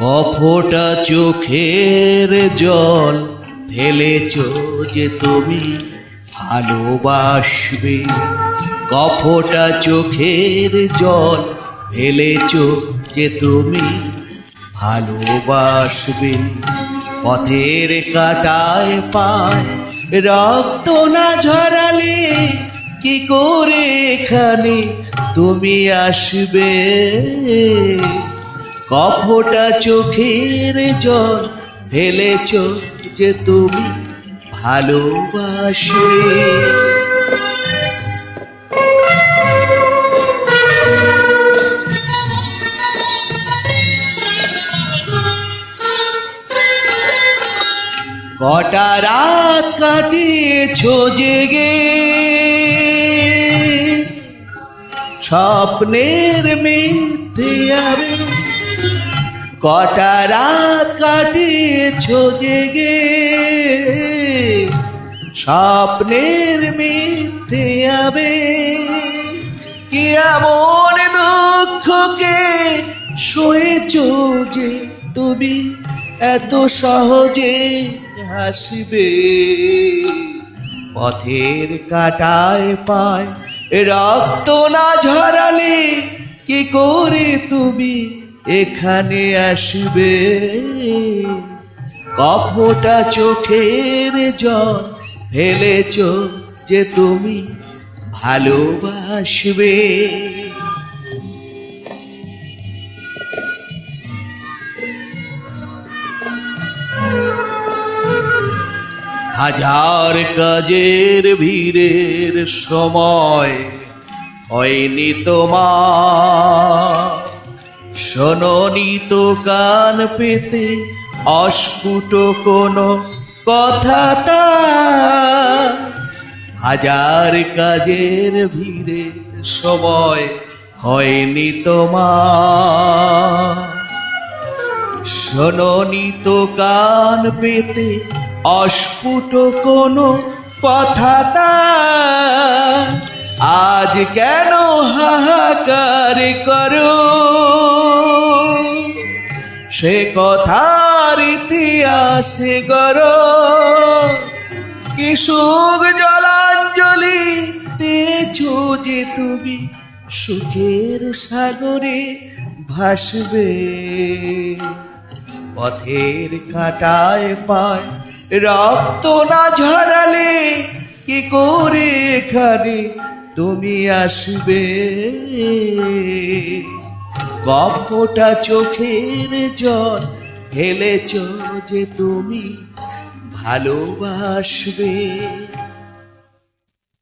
কফোটা চোখের জল ঢেলেছ যে তুমি ভালোবাসবে, কফোটা চোখের জল ঢেলেছ যে তুমি ভালোবাসবে। পথের কাঁটায় পায় রক্ত না ঝরালে কি করে এখানে তুমি আসবে? কফোটা চোখের জল ঢেলেছ যে তুমি ভালোবাসবে। কটা রাত কাটিয়েছ জেগে স্বপ্নের মিথ্যে আবে, কটা রাত কাটিয়েছ জেগে স্বপ্নের মিথ্যে আবে। কি এমন দুঃখকে সয়েছ যে তুমি এত সহজে হাসবে? পথের কাঁটায় পায় রক্ত না ঝরালে কি করে তুমি এখানে আসবে? কফোটা চোখের জল ঢেলেছ যে তুমি ভালোবাসবে। হাজার কাজের ভিড়ের সময় হয়নি তোমার, শোনোনি তো কান পেতে অস্ফুট কোনো কথা তার। হাজার কাজের ভিড়ের সময় হয়নি তোমার, শোনোনি তো কান পেতে অস্ফুট কোনো কথা তার। আজ কেন হাহাকার করো সে কথার ইতিহাসে গড়ো? কি সুখ জলাঞ্জলি দিয়েছ যে তুমি সুখের সাগরে ভাসবে? পথের কাঁটায় পায় রক্ত না ঝরালে কি করে এখানে তুমি আসবে? কফোটা চোখের জল ঢেলেছ যে তুমি ভালোবাসবে।